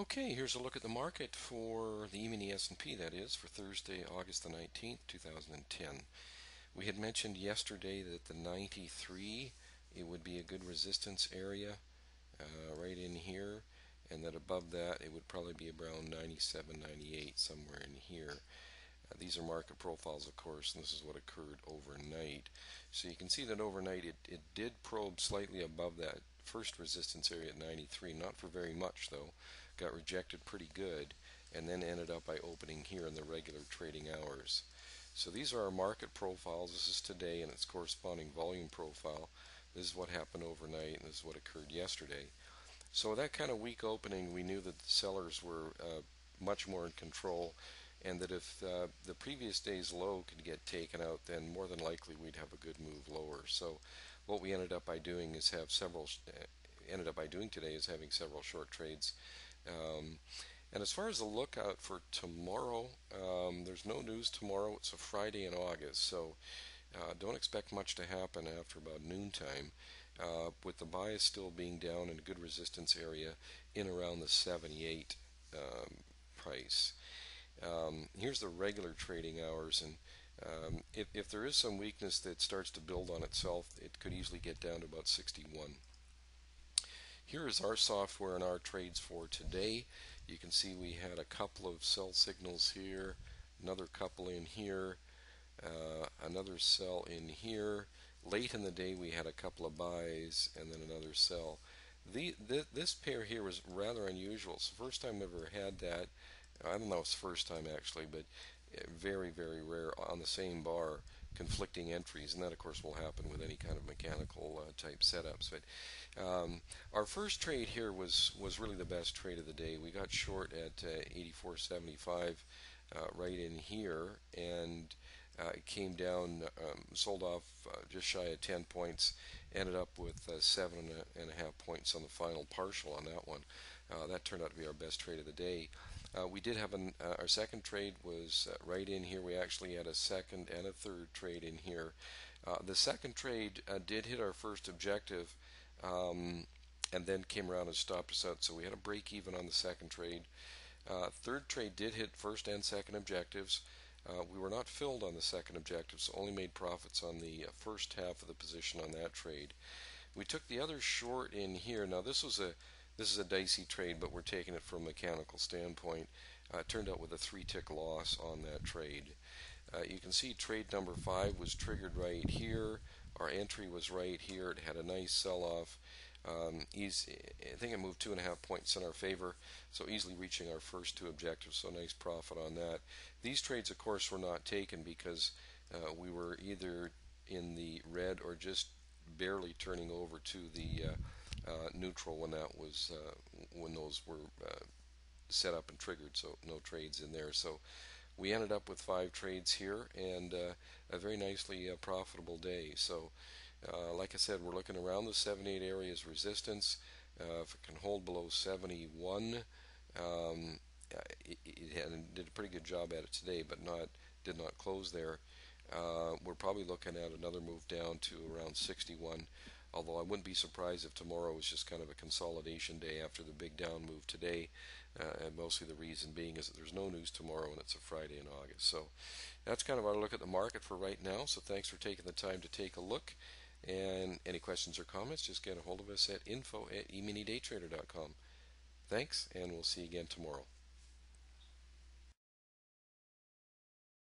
Okay, here's a look at the market for the E-mini S&P, that is, for Thursday, August the 19th, 2010. We had mentioned yesterday that the 93, it would be a good resistance area right in here, and that above that it would probably be around 97, 98, somewhere in here. These are market profiles, of course, and this is what occurred overnight. So you can see that overnight it did probe slightly above that first resistance area at 93, not for very much though. Got rejected pretty good, and then ended up by opening here in the regular trading hours. So these are our market profiles. This is today and its corresponding volume profile. This is what happened overnight, and this is what occurred yesterday. So with that kind of weak opening, we knew that the sellers were much more in control, and that if the previous day's low could get taken out, then more than likely we'd have a good move lower. So what we ended up by doing is today is having several short trades. And as far as the lookout for tomorrow, there's no news tomorrow. It's a Friday in August, so don't expect much to happen after about noontime, with the bias still being down in a good resistance area in around the 78 price. Here's the regular trading hours, and if there is some weakness that starts to build on itself, it could easily get down to about 61. Here is our software and our trades for today. You can see we had a couple of sell signals here, another couple in here, another sell in here. Late in the day we had a couple of buys and then another sell. This pair here was rather unusual. It's the first time I've ever had that. I don't know if it's the first time actually, but very, very rare on the same bar, conflicting entries, and that of course will happen with any kind of mechanical type setups. But our first trade here was really the best trade of the day. We got short at 84.75 right in here, and it came down, sold off just shy of 10 points, ended up with 7.5 points on the final partial on that one. That turned out to be our best trade of the day. We did have our second trade was right in here. We actually had a second and a third trade in here. The second trade did hit our first objective, and then came around and stopped us out. So we had a break even on the second trade. Third trade did hit first and second objectives. We were not filled on the second objective, so only made profits on the first half of the position on that trade. We took the other short in here. Now this is a dicey trade, but we're taking it from a mechanical standpoint. It turned out with a 3-tick loss on that trade. You can see trade number 5 was triggered right here. Our entry was right here. It had a nice sell-off. I think it moved 2.5 points in our favor, so easily reaching our first two objectives, so nice profit on that. These trades, of course, were not taken because we were either in the red or just barely turning over to the neutral when when those were set up and triggered, so no trades in there. So we ended up with 5 trades here, and a very nicely profitable day. So like I said, we're looking around the 78 area as resistance. If it can hold below 71, it did a pretty good job at it today, but did not close there. We're probably looking at another move down to around 61, although I wouldn't be surprised if tomorrow was just kind of a consolidation day after the big down move today, and mostly the reason being is that there's no news tomorrow and it's a Friday in August. So that's kind of our look at the market for right now. So thanks for taking the time to take a look, and any questions or comments, just get a hold of us at info@eminidaytrader.com. Thanks, and we'll see you again tomorrow.